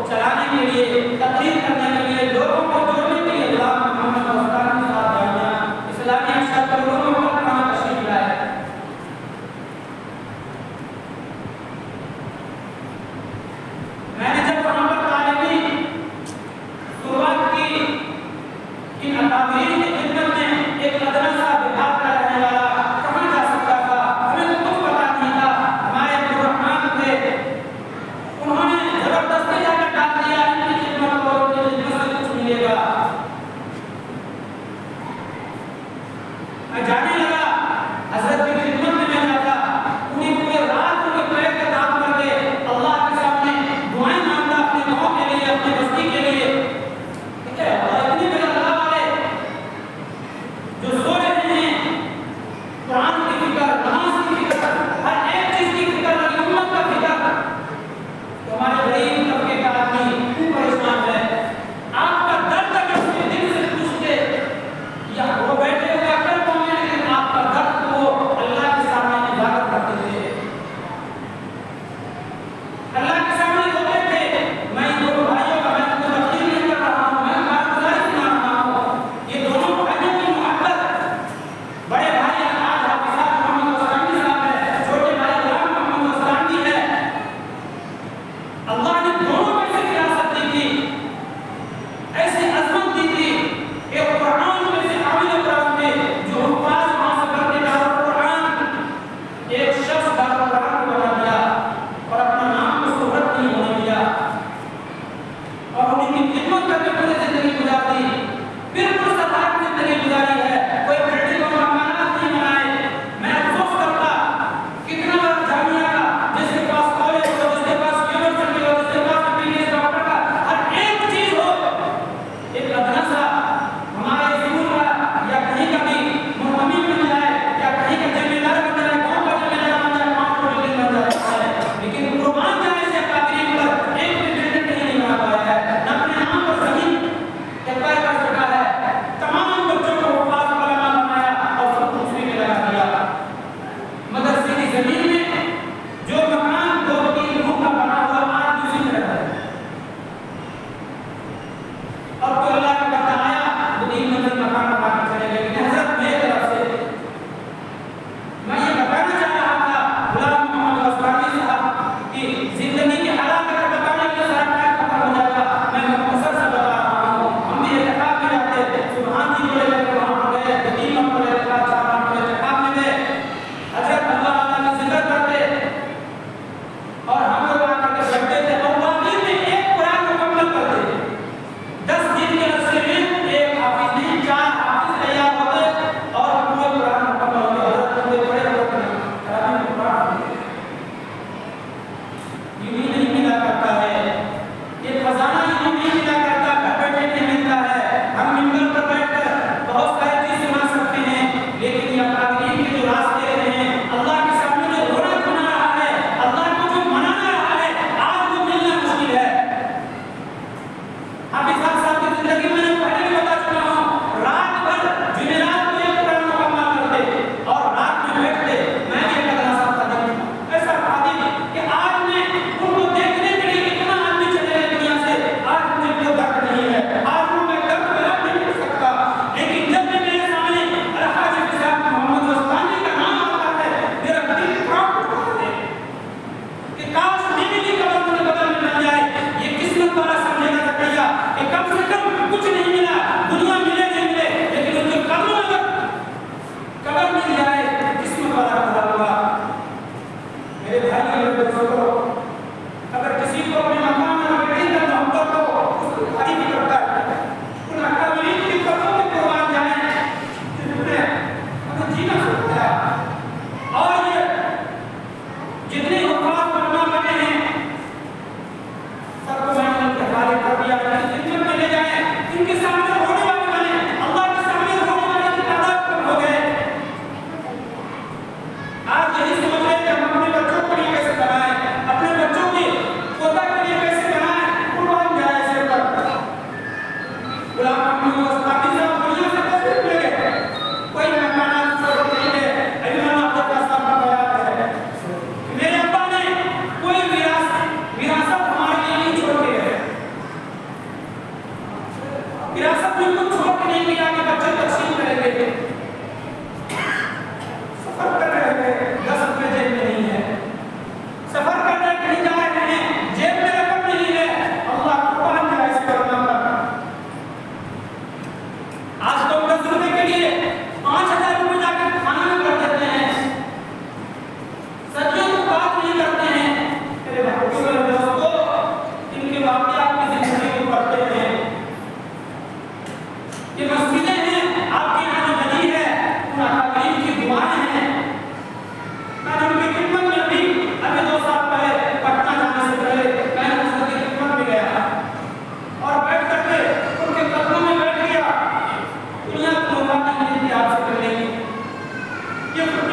चलाने के लिए, तकलीफ करने के लिए, लोगों को जोड़ने के लिए गुलाम मोहम्मद वस्तानी साहब मैं जाने लगा, हजरत की खिदमत में मैं जाता, पूरी पूरी रात उनके पैर का काम करके अल्लाह के सामने दुआएं मांगता अपने गांव के लिए, अपनी बस्ती के लिए। ठीक है, और इतने बड़े अल्लाह वाले जो सो रहे हैं, कुरान की फिक्र, नमाज की फिक्र, हर एक चीज की फिक्र, उम्मत का फिक्र। तो हमारे गरीब तबके का आदमी क्यों परेशान है? आपका दर्द अगर उसके दिल से पूछते, या वो बैठे हुए अकल को में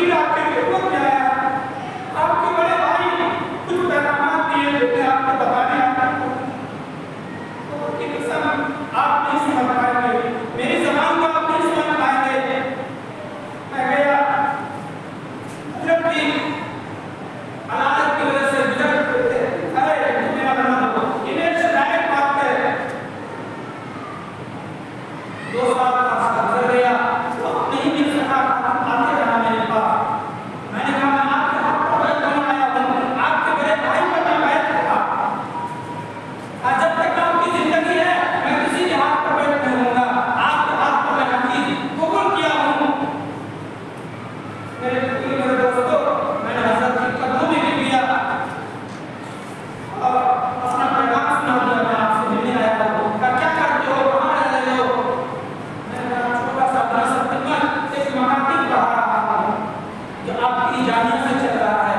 वकील आपके खिदमत में आया, आपके बड़े भाई कुछ पैगाम दिए लेकिन आपको बताने आया, तो उसकी कसम आप नहीं समझ पाएंगे, मेरी ज़बान को आप नहीं समझ पाएंगे। मैं गया जब भी अदालत की वजह से गुजर अरे मेरा बना दो, ये मेरे से डायरेक्ट बात है। 2 साल का गुजर गया, वक्त नहीं मिल सका, आते रहा मेरे पास। मैंने कहा मैं आपके हाथ पर बैठ कर आया हूँ, आपके बड़े भाई पर मैं बैठ रहा। आज जब तक आपकी जिंदगी है मैं किसी के हाथ पर बैठ नहीं होऊंगा, आपके हाथ पर मैं हकीम कबूल किया हूँ। मेरे दोस्तों, मैंने हज़रत के कदमों में गिर गया और अपना पैगाम सुना दिया, मैं आपसे मिलने आया हूँ। क्या करते हो, कहाँ रह रहे हो? मैंने कहा छोटा सा अपना सत्संग एक मकाती पढ़ा रहा हूँ जो आपकी जानिया से चल रहा है।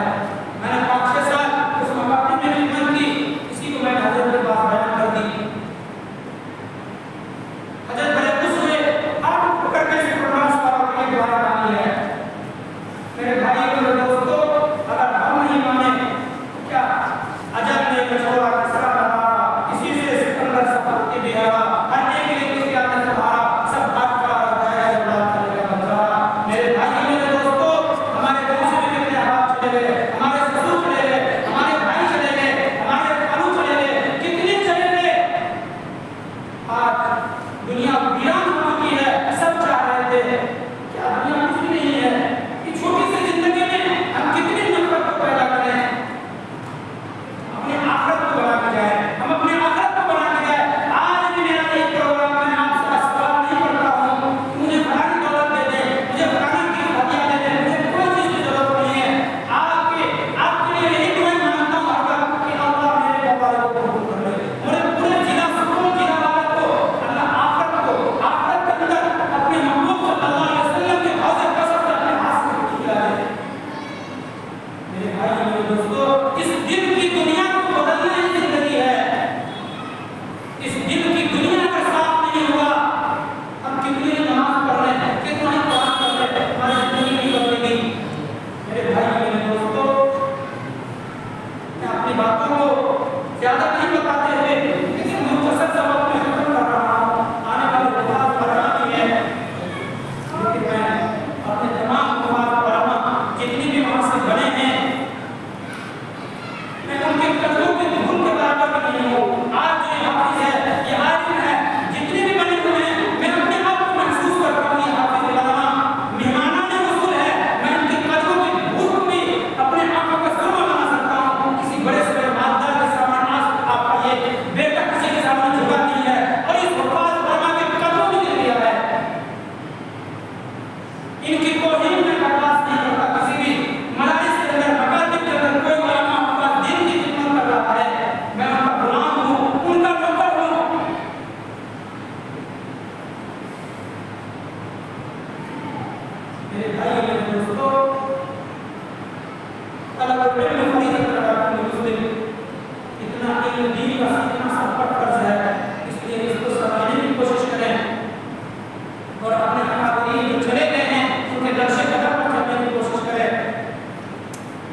मैंने 5-6 साल उस मकाती में खिदमत की, इसी को मैंने हज़रत के पास बयान कर दी। हज़रत बड़े खुश हुए, हाथ पकड़ के इस प्रोग्राम पर दुआ मांगी है। मेरे भाई और दोस्तों, अगर हम नहीं माने तो क्या अजब ने छोड़ा किसरा रहा, किसी से सिकंदर सफर के बिहारा, हर एक ने किसी आने सहारा, सब बात का है अल्लाह का बंदा। मेरे भाई मेरे दोस्तों, हमारे गांव से भी कितने हाथ चले गए, हमारे ससुर चले गए, हमारे भाई चले गए, हमारे खालू चले गए, कितने चले गए। आज दुनिया वीरान हो चुकी है, सब चाह रहे थे क्या दुनिया कुछ भी नहीं है, कि छोटी सी जिंदगी में हम कितनी नफरत को पैदा करें, अपने आखिरत को बना के जाए, हम अपने आखिरत को बना के जाए। आज भी मेरा एक प्रोग्राम में आपसे सवाल नहीं करता हूँ कि मुझे फलानी दौलत दे दे, मुझे फलानी की हदिया दे दे, मुझे कोई चीज़ की जरूरत नहीं है। आपके लिए यही दुआ मांगता हूँ कि अल्लाह मेरे वालों को कबूल कर ले, मेरे पूरे जिला सुकून जिला वालों को अल्लाह आखिरत के अंदर अपने महबूब सल्लल्लाहु अलैहि वसल्लम के हौज़े कौसर से अपने हाथ से खिला दे। मेरे भाई मेरे दोस्तों, इस दिल की दुनिया को बदलना ही जिंदगी है। इस दिल की दुनिया का साथ नहीं हुआ, हम कितनी नमाज पढ़ रहे हैं, कितना ही कुरान पढ़ रहे हैं, हमारी जिंदगी नहीं बदलेगी। मेरे भाई मेरे दोस्तों, मैं अपनी बातों को ज्यादा नहीं बताते हुए लेकिन मुख्तसर सबक में खत्म कर रहा हूँ। आने वाली नमाज पढ़ना भी है, लेकिन मैं अपने तमाम नमाज पढ़ना जितनी भी वहाँ से बने हैं, मैं उनके कदमों के धूल के बराबर भी नहीं हूँ। आज जो ये हाफिज है, ये आलिम है, जितने भी बने हुए हैं, मैं अपने आप को महसूस करता हूँ ये हाफिज उलमा मेहमानाने रसूल है। मैं उनके कदमों के धूल को भी अपने आंखों का सुरमा बना सकता हूँ। किसी बड़े से बड़े मालदार के सामने आज आप आइए, बेटा किसी के सामने झुका नहीं है और इस वफाद उलमा के कदमों में गिर गया है। इनकी तौहीन में बर्दाश्त नहीं करता, किसी भी मदारिस के अंदर मकातब के अंदर कोई उलमा अपना दीन की खिदमत कर रहा है, मैं उनका गुलाम हूँ, उनका नौकर हूँ। मेरे भाई मेरे दोस्तों, तलबुल इल्म फरीज़तुन अला कुल्लि मुस्लिम, इतना इल्म दीन का सीखना सब पर फर्ज है, इसलिए इसको समझने की कोशिश करें और अपने हाज़रीन जो चले गए हैं उनके दर्शे कदम पर चलने की कोशिश करें।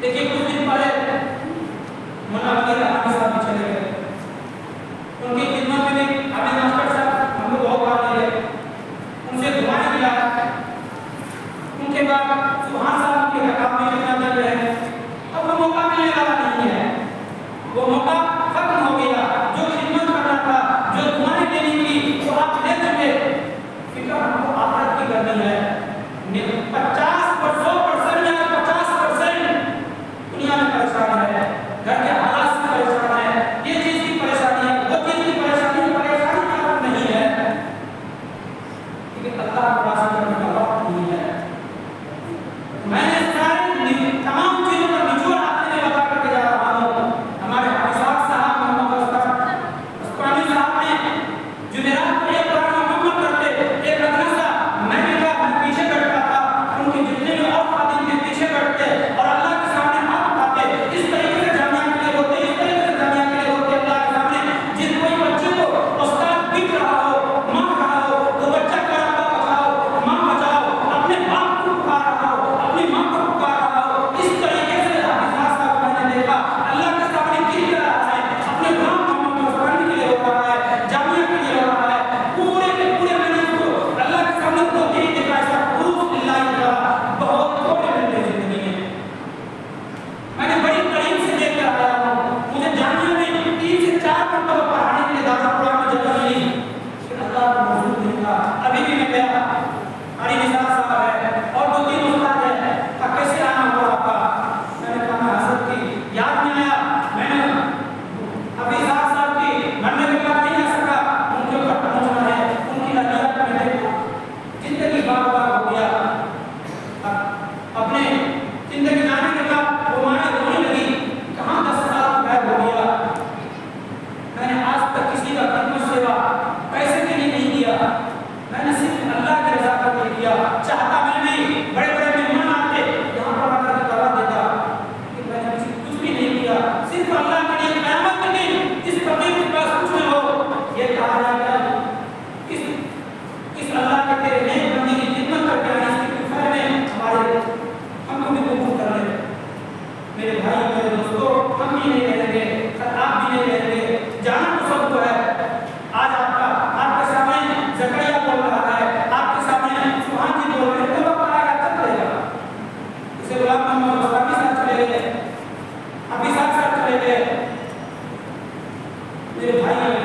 देखिए कुछ दिन पहले मौलाना वकील रहमान साहब भी चले गए, उनकी खिदमत में भी हमें मास्टर साहब हम लोग बहुत बार मिले, उनसे दुआएं मिला। उनके बाद सुभान साहब के हकाम में कितना दर्द है, अब वो मौका मिलने वाला नहीं है, वो मौका खत्म हो गया। जो खिदमत करना था, जो दुआएं देनी थी, वो आप ले चुके। फिक्र हमको आखिरत की करनी है। 50% या 50% दुनिया में परेशानी है, घर के हालात से परेशान है, ये चीज की परेशानी है, वो चीज की परेशानी का नहीं है, लेकिन अल्लाह को राज़ी करने का वक्त नहीं है। मैंने सारी तमाम चीजों का निचोड़ आपके लिए बता करके जा रहा हूँ। हमारे हाफिज़ साहब मोहम्मद अस्क़रानी साहब ने जुमेरात को एक कुरान मुकम्मल करते, एक मदरसा मैं भी था, मैं पीछे बैठा था, उनकी मेरे भाई